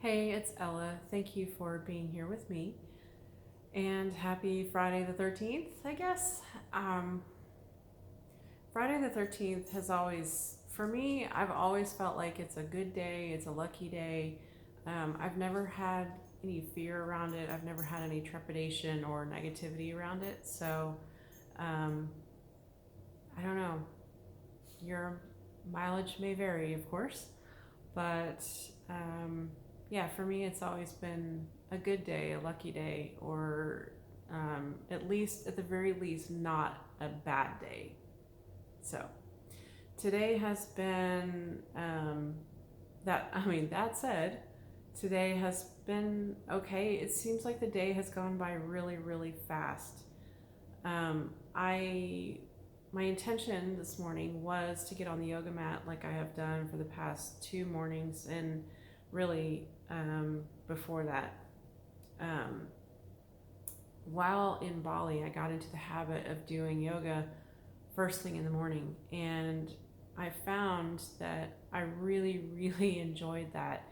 Hey, it's Ella. Thank you for being here with me. And happy Friday the 13th, I guess. Um, Friday the 13th has always, for me, I've always felt like it's a good day, it's a lucky day. I've never had any fear around it, I've never had any trepidation or negativity around it. So, um, I don't know. Your mileage may vary, of course, but yeah, for me, it's always been a good day, a lucky day, or at least, at the very least, not a bad day. So today has been that said, today has been okay. It seems like the day has gone by really, really fast. I My intention this morning was to get on the yoga mat like I have done for the past two mornings, and really before that. Um, while in Bali, I got into the habit of doing yoga first thing in the morning, and I found that I really, really enjoyed that.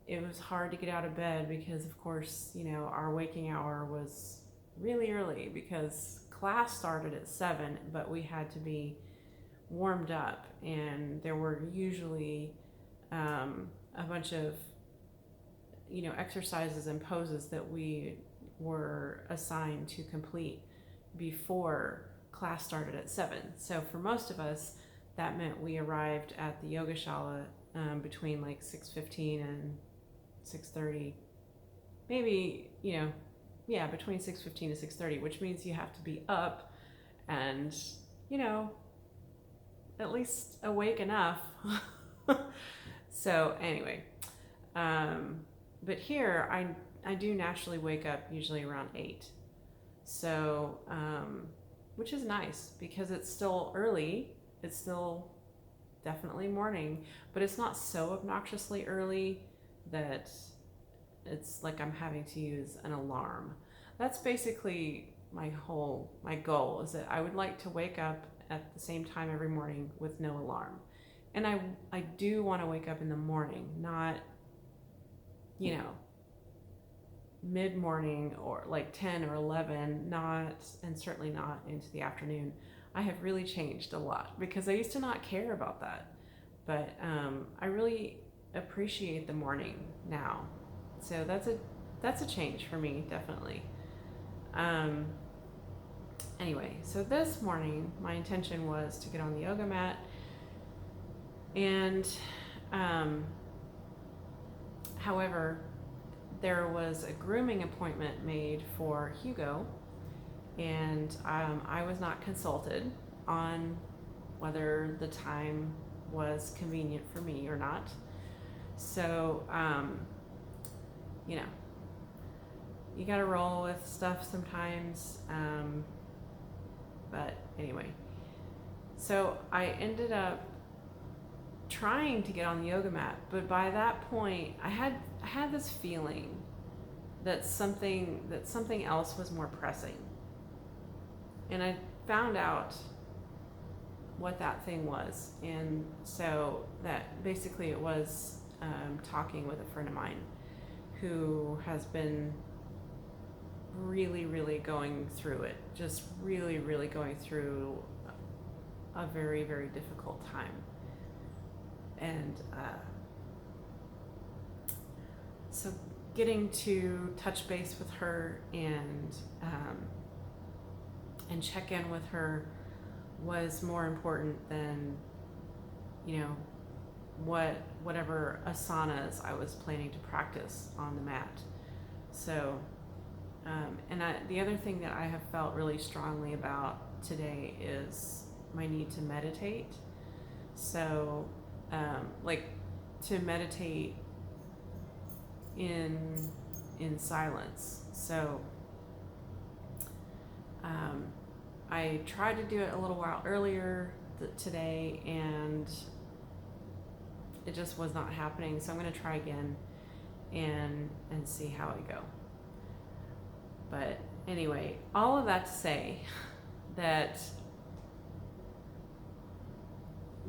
It was hard to get out of bed because, of course, our waking hour was really early because class started at 7, but we had to be warmed up, and there were usually a bunch of exercises and poses that we were assigned to complete before class started at 7. So for most of us, that meant we arrived at the yogashala between like 6:15 and 6:30, maybe, yeah, between 6:15 to 6:30, which means you have to be up and, you know, at least awake enough. So anyway, um, but here I do naturally wake up usually around 8. So, which is nice because it's still early. It's still definitely morning, but it's not so obnoxiously early that it's like I'm having to use an alarm. That's basically my goal is that I would like to wake up at the same time every morning with no alarm. And I do want to wake up in the morning, not, you know, mid morning or like 10 or 11, not, and certainly not into the afternoon. I have really changed a lot because I used to not care about that. But I really appreciate the morning now. So that's a change for me, definitely. Um, anyway, so this morning my intention was to get on the yoga mat, and um, however, there was a grooming appointment made for Hugo, and I was not consulted on whether the time was convenient for me or not. So, you know, you got to roll with stuff sometimes. But anyway, so I ended up trying to get on the yoga mat, but by that point, I had this feeling that something else was more pressing, and I found out what that thing was, and so that basically it was talking with a friend of mine who has been really, really going through it, just really, really going through a very, very difficult time. And so getting to touch base with her and check in with her was more important than, you know, whatever asanas I was planning to practice on the mat. So, the other thing that I have felt really strongly about today is my need to meditate. So, like, to meditate in silence. So, um, I tried to do it a little while earlier today, and it just was not happening. So I'm going to try again and see how I go. But anyway, all of that to say that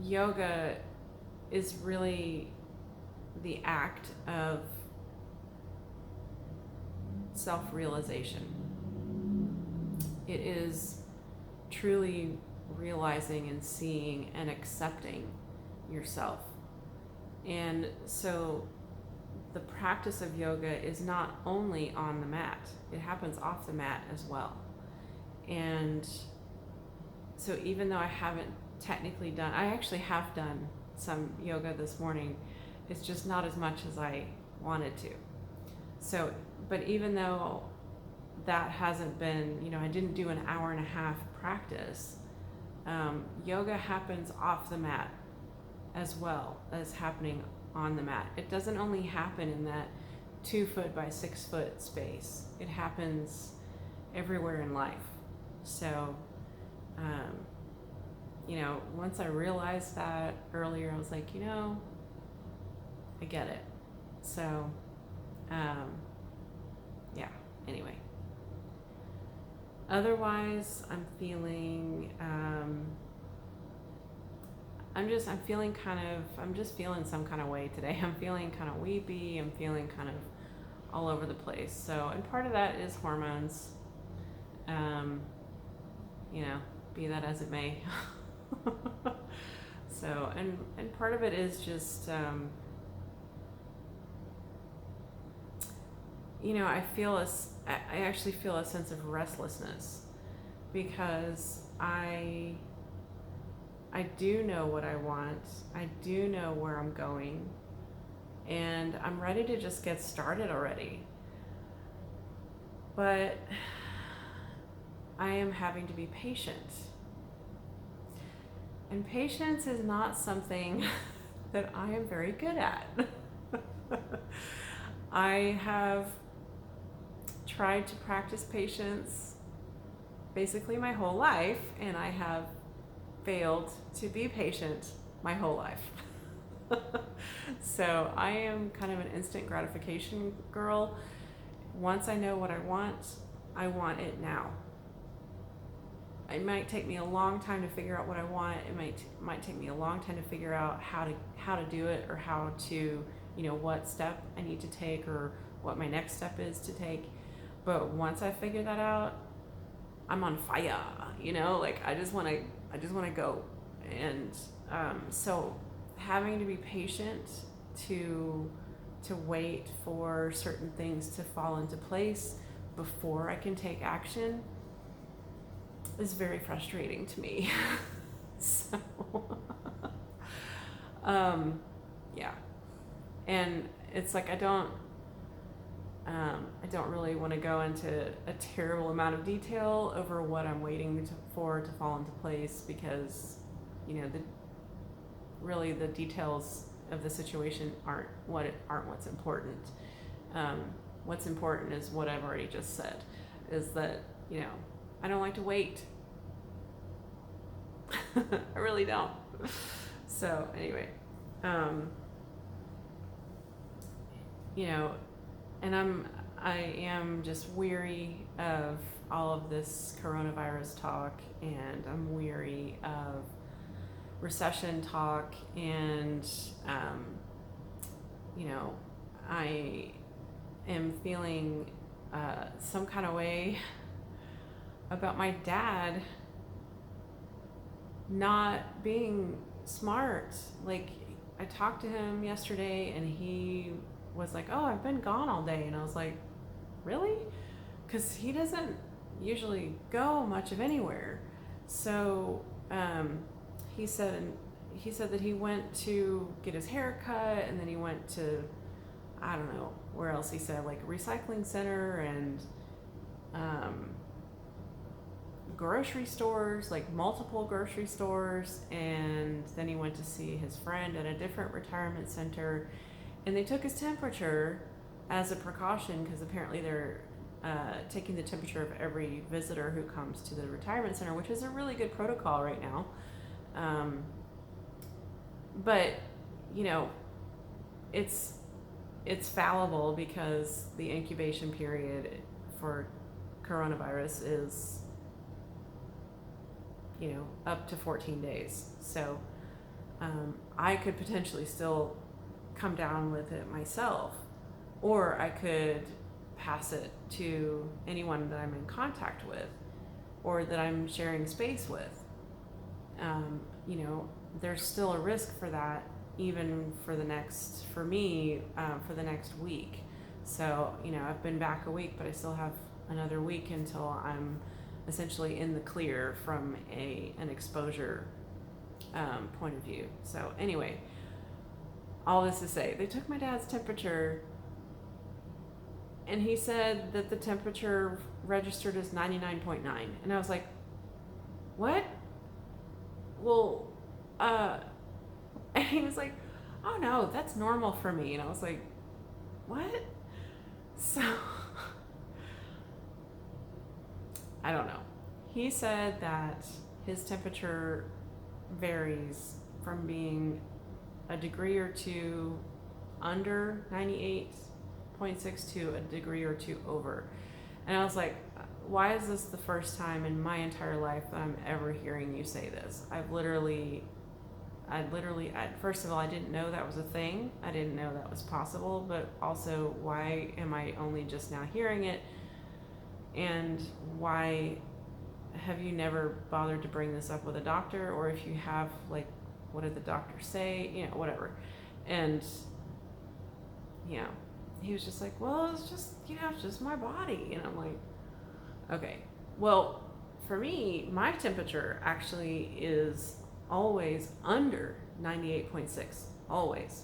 yoga is really the act of self-realization. It is truly realizing and seeing and accepting yourself. And so the practice of yoga is not only on the mat, it happens off the mat as well. And so even though I haven't technically done, I actually have done some yoga this morning, it's just not as much as I wanted to. So, but even though that hasn't been, I didn't do an hour and a half practice, yoga happens off the mat as well as happening on the mat. It doesn't only happen in that 2 foot by 6 foot space. It happens everywhere in life. So, once I realized that earlier, I was like, I get it. So, anyway. Otherwise, I'm feeling, I'm just feeling some kind of way today. I'm feeling kind of weepy. I'm feeling kind of all over the place. So, and part of that is hormones, be that as it may. So, and part of it is just, I actually feel a sense of restlessness because I do know what I want. I do know where I'm going, and I'm ready to just get started already. But I am having to be patient. And patience is not something that I am very good at. I have tried to practice patience basically my whole life, and I have failed to be patient my whole life. So I am kind of an instant gratification girl. Once I know what I want it now. It might take me a long time to figure out what I want. It might take me a long time to figure out how to do it, or how to, what step I need to take, or what my next step is to take. But once I figure that out, I'm on fire. I just want to go. And so having to be patient to wait for certain things to fall into place before I can take action is very frustrating to me. So, and it's like I don't really want to go into a terrible amount of detail over what I'm waiting for to fall into place, because the details of the situation aren't what's important. What's important is what I've already just said, is that I don't like to wait. I really don't. So anyway, and I am just weary of all of this coronavirus talk, and I'm weary of recession talk, and I am feeling some kind of way about my dad not being smart. Like, I talked to him yesterday, and he was like, "Oh, I've been gone all day," and I was like, "Really?" Because he doesn't usually go much of anywhere. So he said that he went to get his hair cut, and then he went to, I don't know where else he said, like a recycling center, and grocery stores, like multiple grocery stores, and then he went to see his friend at a different retirement center, and they took his temperature as a precaution, because apparently they're taking the temperature of every visitor who comes to the retirement center, which is a really good protocol right now. But it's fallible, because the incubation period for coronavirus is up to 14 days. So I could potentially still come down with it myself, or I could pass it to anyone that I'm in contact with or that I'm sharing space with. You know, there's still a risk for that, even for the next, for me, for the next week. So, you know, I've been back a week, but I still have another week until I'm essentially in the clear from an exposure point of view. So anyway, all this to say, they took my dad's temperature and he said that the temperature registered as 99.9. And I was like, what? Well, and he was like, oh no, that's normal for me. And I was like, what? So, I don't know. He said that his temperature varies from being a degree or two under 98.6 to a degree or two over. And I was like, why is this the first time in my entire life that I'm ever hearing you say this? First of all, I didn't know that was a thing. I didn't know that was possible, but also, why am I only just now hearing it? And why have you never bothered to bring this up with a doctor? Or if you have, like, what did the doctor say? You know, whatever. And, you know, he was just like, well, it's just, you know, it's just my body. And I'm like, okay, well, for me, my temperature actually is always under 98.6, always.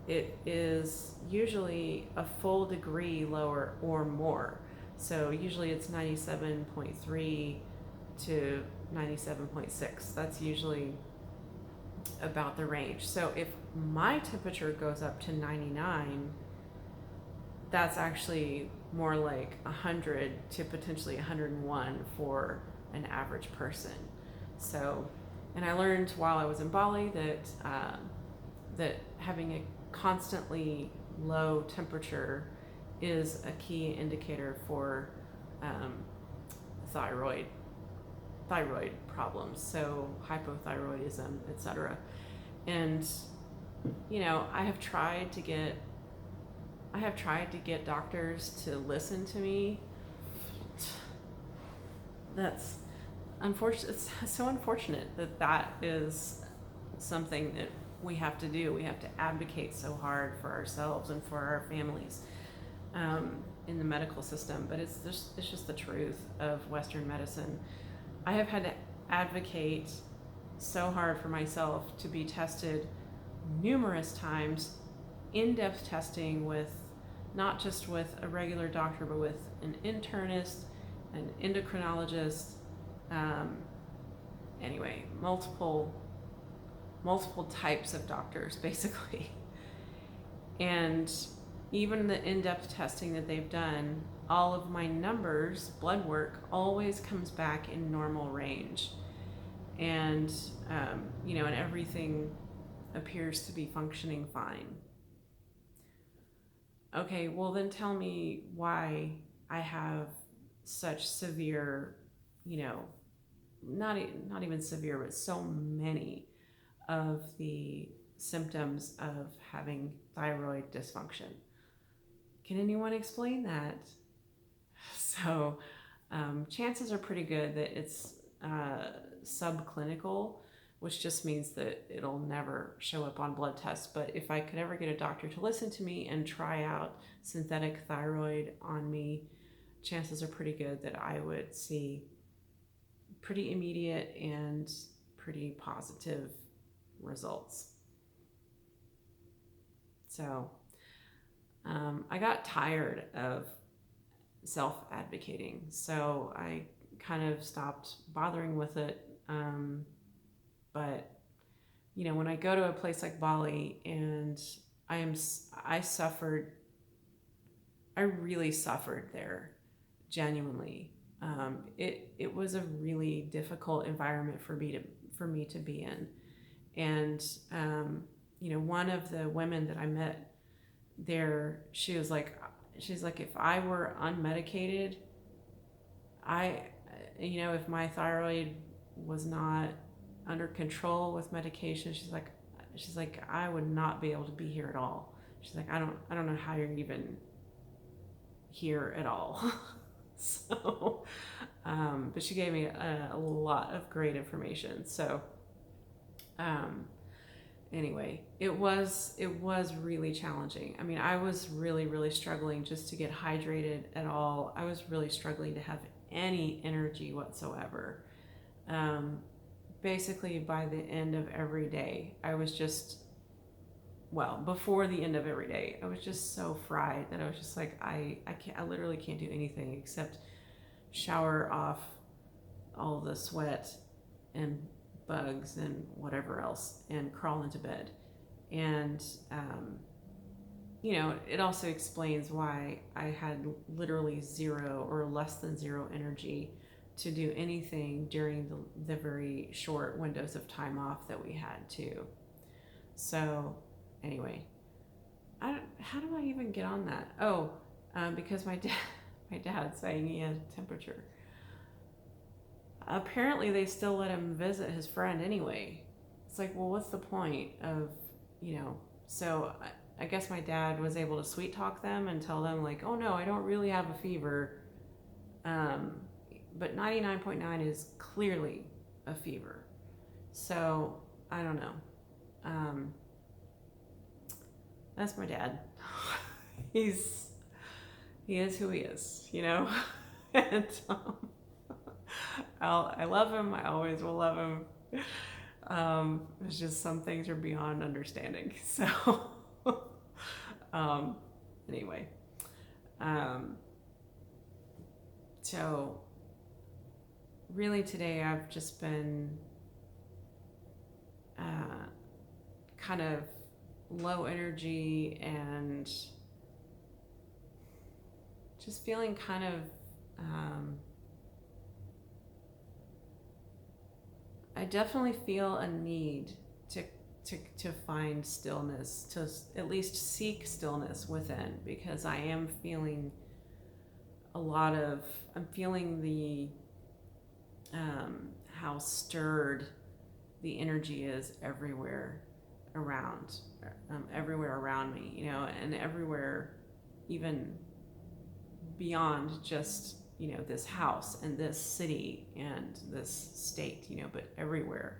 It is usually a full degree lower or more. So usually it's 97.3 to 97.6. That's usually about the range. So if my temperature goes up to 99, that's actually more like 100 to potentially 101 for an average person. So, and I learned while I was in Bali that having a constantly low temperature is a key indicator for thyroid problems, so hypothyroidism, etc. And you know, I have tried to get doctors to listen to me. That's unfortunate. It's so unfortunate that is something that we have to do. We have to advocate so hard for ourselves and for our families in the medical system. But it's just the truth of Western medicine. I have had to advocate so hard for myself to be tested numerous times, in-depth testing with not just with a regular doctor, but with an internist, an endocrinologist, anyway, multiple types of doctors, basically. And even the in-depth testing that they've done, all of my numbers, blood work, always comes back in normal range. And, you know, and everything appears to be functioning fine. Okay, well then tell me why I have such severe, you know, not even severe, but so many of the symptoms of having thyroid dysfunction. Can anyone explain that? So chances are pretty good that it's subclinical, which just means that it'll never show up on blood tests. But if I could ever get a doctor to listen to me and try out synthetic thyroid on me, chances are pretty good that I would see pretty immediate and pretty positive results. So I got tired of self-advocating, so I kind of stopped bothering with it. But you know, when I go to a place like Bali and I really suffered there, genuinely. It was a really difficult environment for me to be in. And you know, one of the women that I met there, she's like, if I were unmedicated, you know, if my thyroid was not under control with medication, she's like, I would not be able to be here at all. She's like, I don't know how you're even here at all. So, but she gave me a lot of great information. So, um, anyway, it was really challenging. I mean, I was really struggling just to get hydrated at all. I was really struggling to have any energy whatsoever. Um, Basically, by the end of every day, I was just, well, before the end of every day, I was just so fried that I was just like, I literally can't do anything except shower off all the sweat and bugs and whatever else and crawl into bed. And, it also explains why I had literally zero or less than zero energy to do anything during the very short windows of time off that we had too. So, anyway, how do I even get on that? Oh, because my dad's saying he had a temperature. Apparently, they still let him visit his friend anyway. It's like, well, what's the point of, So I guess my dad was able to sweet talk them and tell them like, oh no, I don't really have a fever. But 99.9 is clearly a fever. So I don't know. That's my dad. he is who he is, and I love him. I always will love him. It's just some things are beyond understanding. So, anyway, so really today I've just been kind of low energy and just feeling kind of I definitely feel a need to find stillness, to at least seek stillness within, because I am feeling I'm feeling the how stirred the energy is everywhere around me, and everywhere, even beyond just, this house and this city and this state, but everywhere.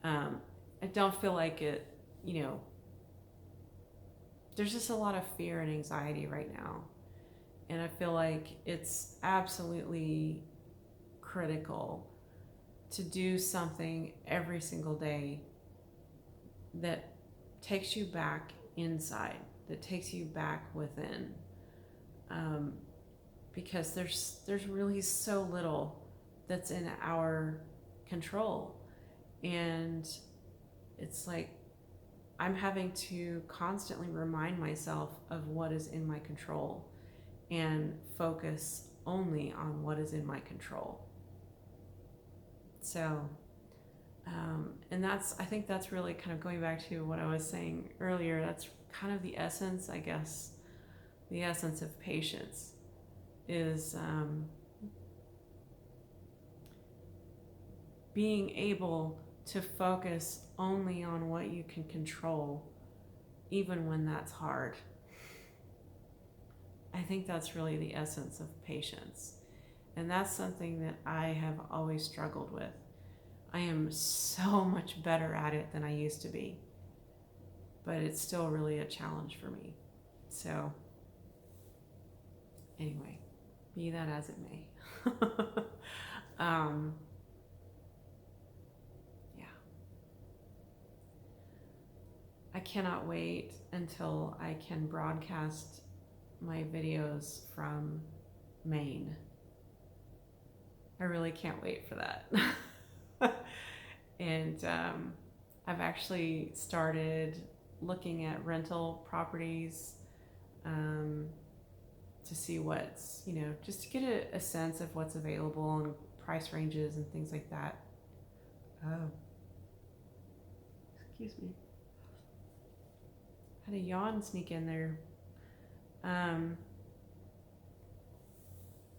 I don't feel like it, there's just a lot of fear and anxiety right now. And I feel like it's absolutely critical to do something every single day that takes you back inside, that takes you back within. Because there's really so little that's in our control. And it's like I'm having to constantly remind myself of what is in my control and focus only on what is in my control. So, and I think that's really kind of going back to what I was saying earlier. That's kind of the essence, I guess, the essence of patience is being able to focus only on what you can control, even when that's hard. I think that's really the essence of patience. And that's something that I have always struggled with. I am so much better at it than I used to be, but it's still really a challenge for me. So, anyway, be that as it may. Yeah. I cannot wait until I can broadcast my videos from Maine. I really can't wait for that. And I've actually started looking at rental properties to see what's, just to get a sense of what's available and price ranges and things like that. Oh, excuse me. Had a yawn sneak in there.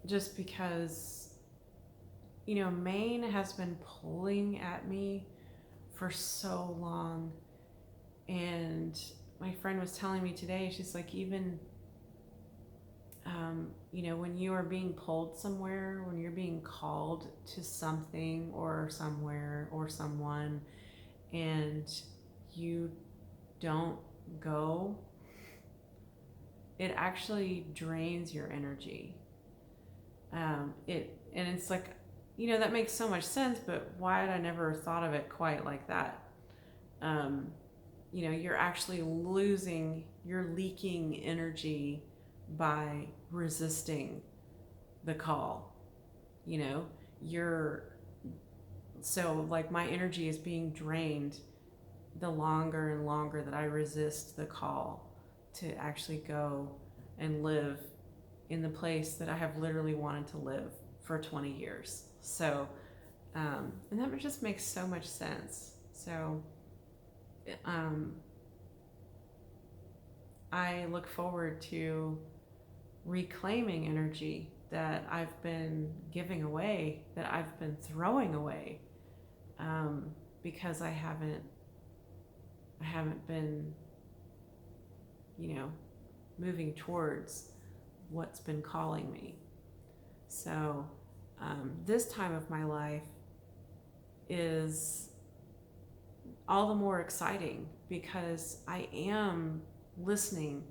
Just because, Maine has been pulling at me for so long. And my friend was telling me today, she's like, even when you are being pulled somewhere, when you're being called to something or somewhere or someone, and you don't go, it actually drains your energy. And it's like, that makes so much sense, but why had I never thought of it quite like that? You're actually you're leaking energy by resisting the call. You're so like my energy is being drained the longer and longer that I resist the call to actually go and live in the place that I have literally wanted to live for 20 years. So, and that just makes so much sense. So, I look forward to reclaiming energy that I've been giving away, that I've been throwing away, because I haven't been, moving towards what's been calling me. So this time of my life is all the more exciting because I am listening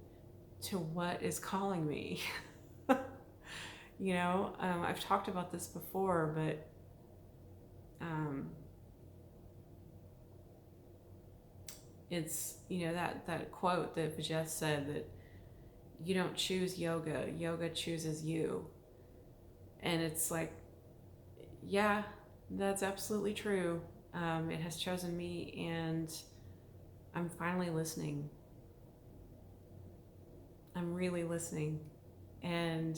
to what is calling me. I've talked about this before, but it's, that quote that Vijay said, that you don't choose yoga, yoga chooses you. And it's like, yeah, that's absolutely true. It has chosen me, and I'm finally listening. I'm really listening. And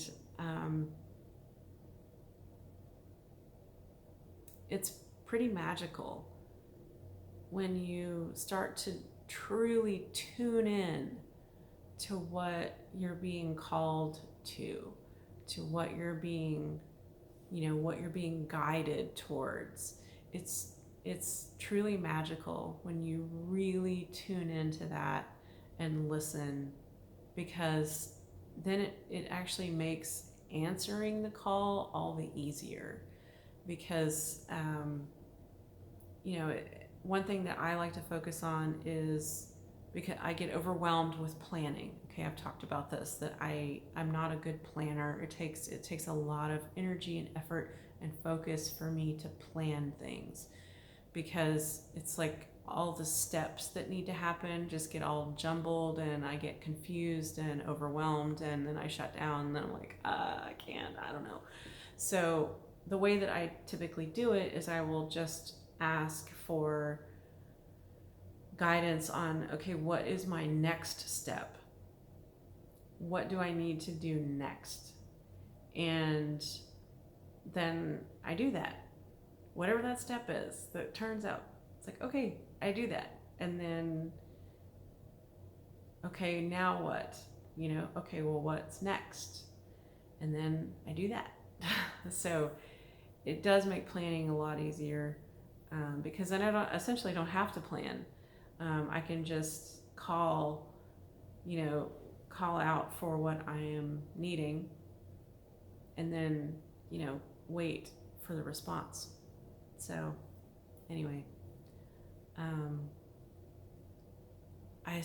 it's pretty magical when you start to truly tune in to what you're being called to what you're being, what you're being guided towards. It's truly magical when you really tune into that and listen, because then it actually makes answering the call all the easier. Because one thing that I like to focus on is, because I get overwhelmed with planning. Okay, I've talked about this, that I'm not a good planner. It takes a lot of energy and effort and focus for me to plan things, because it's like all the steps that need to happen just get all jumbled, and I get confused and overwhelmed, and then I shut down, and then I'm like, I can't, I don't know. So the way that I typically do it is I will just ask for guidance on, okay, what is my next step? What do I need to do next? And then I do that. Whatever that step is that turns out, it's like, okay, I do that. And then, okay, now what? Okay, well, what's next? And then I do that. So it does make planning a lot easier, because then I essentially don't have to plan. I can just call out for what I am needing, and then, wait for the response. So anyway, I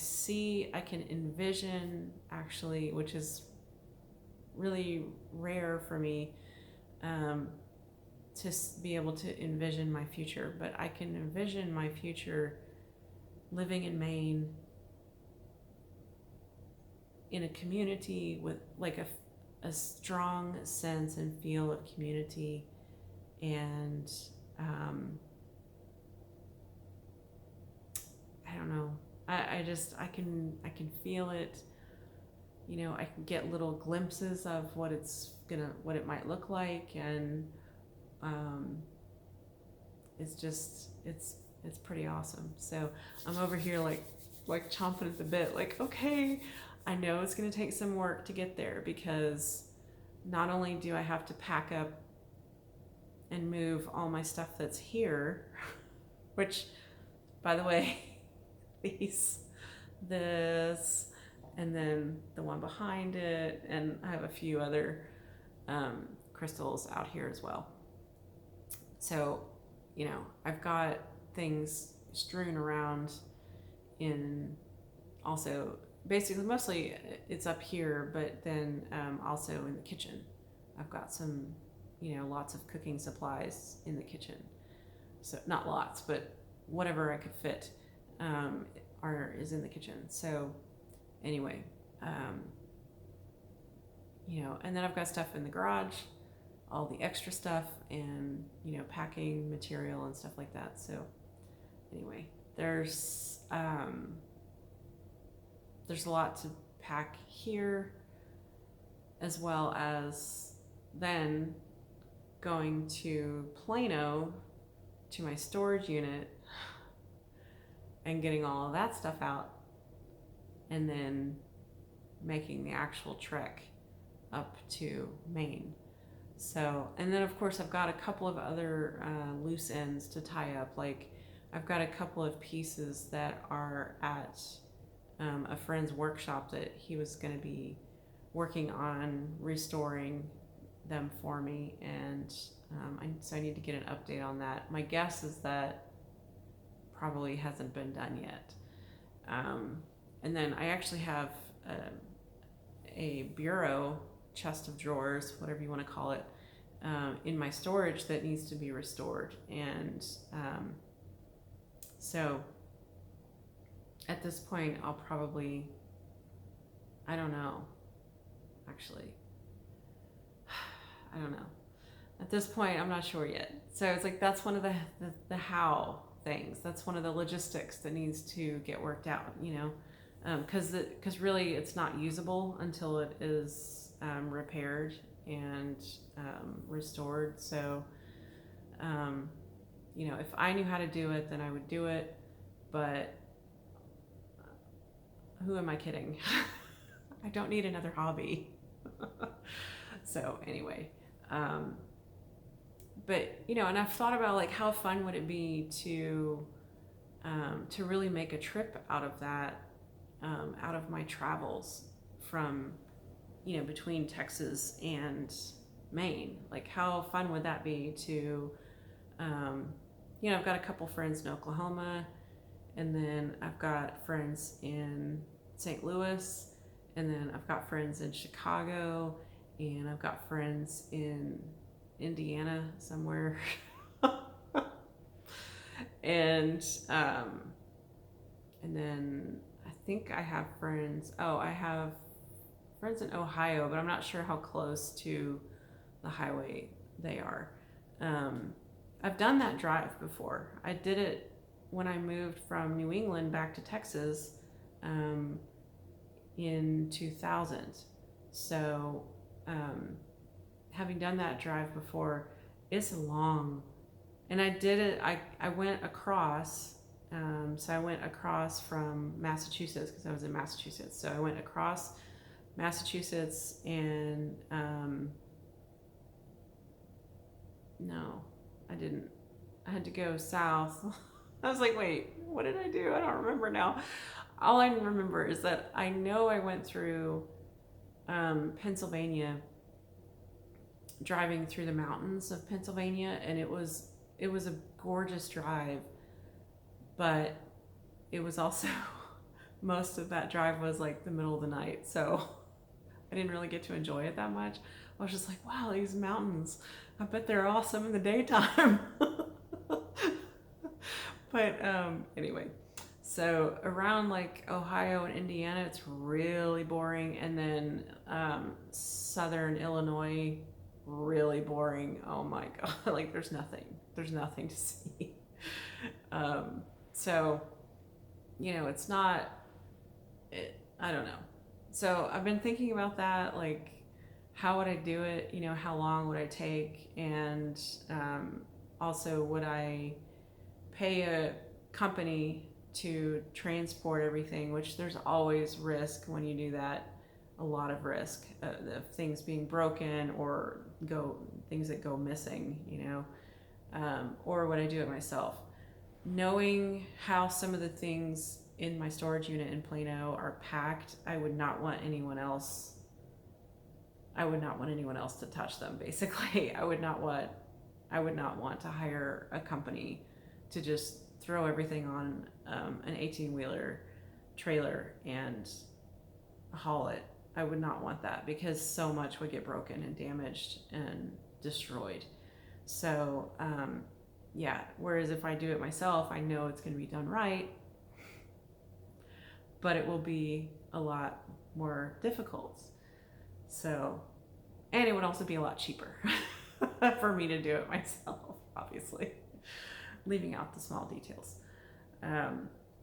can envision, actually, which is really rare for me, to be able to envision my future, but I can envision my future living in Maine, in a community with like a strong sense and feel of community, and I don't know, I can feel it. I can get little glimpses of what it might look like, and it's pretty awesome. So I'm over here like chomping at the bit, like, okay, I know it's going to take some work to get there, because not only do I have to pack up and move all my stuff that's here, which, by the way, this and then the one behind it, and I have a few other crystals out here as well. So, I've got things strewn around in, also basically mostly it's up here, but then also in the kitchen. I've got some, lots of cooking supplies in the kitchen. So not lots, but whatever I could fit is in the kitchen. So anyway, and then I've got stuff in the garage, all the extra stuff, and packing material and stuff like that. So anyway, there's a lot to pack here, as well as then going to Plano to my storage unit and getting all of that stuff out, and then making the actual trek up to Maine. So, and then of course I've got a couple of other loose ends to tie up. Like I've got a couple of pieces that are at a friend's workshop that he was going to be working on restoring them for me, and so I need to get an update on that. My guess is that probably hasn't been done yet. And then I actually have a bureau, chest of drawers, whatever you want to call it, in my storage that needs to be restored. And so at this point, I'll probably, I don't know, actually. I don't know. At this point, I'm not sure yet. So it's like, that's one of the how things. That's one of the logistics that needs to get worked out, because really it's not usable until it is repaired and restored. So, if I knew how to do it, then I would do it. But who am I kidding? I don't need another hobby. So anyway, but and I've thought about like how fun would it be to really make a trip out of that, out of my travels from, between Texas and Maine. Like how fun would that be to, I've got a couple friends in Oklahoma, and then I've got friends in St. Louis, and then I've got friends in Chicago, and I've got friends in Indiana somewhere. and then I think I have friends. Oh, I have friends in Ohio, but I'm not sure how close to the highway they are. I've done that drive before. I did it when I moved from New England back to Texas in 2000. So having done that drive before, it's long. And I did it, I went across, so I went across from Massachusetts, because I was in Massachusetts. So I went across Massachusetts and, no, I didn't. I had to go south. I was like, wait, what did I do? I don't remember now. All I remember is that I know I went through Pennsylvania, driving through the mountains of Pennsylvania, and it was a gorgeous drive, but it was also most of that drive was like the middle of the night, so I didn't really get to enjoy it that much. I was just like, wow, these mountains, I bet they're awesome in the daytime. But anyway, so around like Ohio and Indiana, it's really boring, and then southern Illinois, really boring. Oh my god, like there's nothing to see. So it's not, I don't know. So I've been thinking about that, like how would I do it, how long would I take, and also would I pay a company to transport everything, which there's always risk when you do that, a lot of risk of things being broken or things that go missing, or would I do it myself? Knowing how some of the things in my storage unit in Plano are packed, I would not want anyone else to touch them, basically. I would not want to hire a company to just throw everything on an 18-wheeler trailer and haul it. I would not want that, because so much would get broken and damaged and destroyed. So yeah, whereas if I do it myself, I know it's going to be done right, but it will be a lot more difficult. So, and it would also be a lot cheaper for me to do it myself, obviously, leaving out the small details.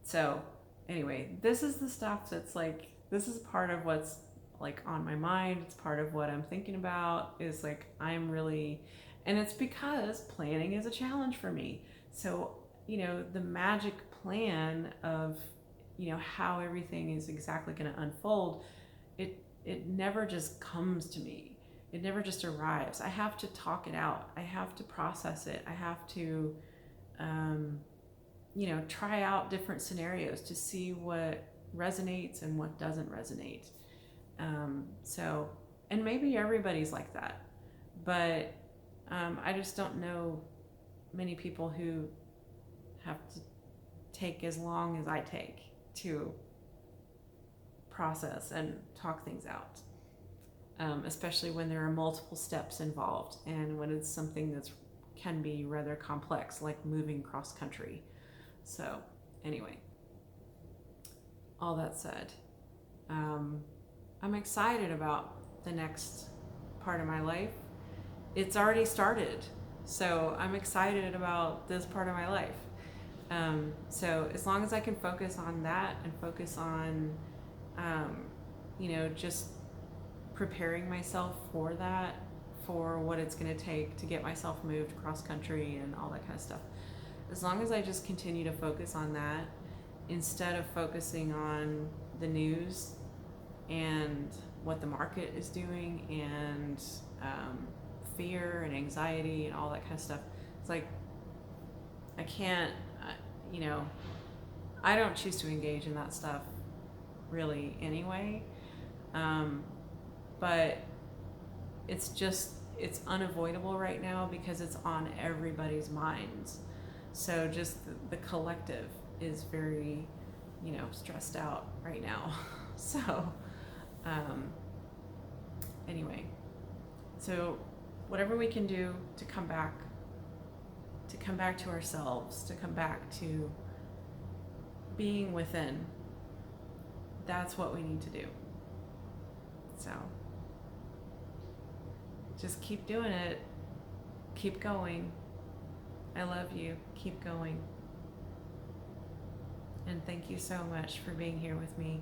So anyway, this is the stuff that's like, this is part of what's like on my mind. It's part of what I'm thinking about, is like, I'm really, and it's because planning is a challenge for me. So, you know, the magic plan of, you know, how everything is exactly going to unfold, it never just comes to me. It never just arrives. I have to talk it out. I have to process it. I have to, you know, try out different scenarios to see what resonates and what doesn't resonate. So, and maybe everybody's like that, but I just don't know many people who have to take as long as I take to process and talk things out, especially when there are multiple steps involved and when it's something that's can be rather complex, like moving cross country. So anyway, all that said, I'm excited about the next part of my life. It's already started, so I'm excited about this part of my life. So as long as I can focus on that and focus on, you know, just preparing myself for that, for what it's going to take to get myself moved cross country and all that kind of stuff. As long as I just continue to focus on that instead of focusing on the news and what the market is doing and fear and anxiety and all that kind of stuff, it's like I can't, you know, I don't choose to engage in that stuff really anyway, but it's unavoidable right now because it's on everybody's minds. So just the collective is very, you know, stressed out right now. So anyway, so whatever we can do to come back to ourselves, to come back to being within, that's what we need to do. So just keep doing it. Keep going. I love you. Keep going. And thank you so much for being here with me.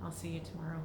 I'll see you tomorrow.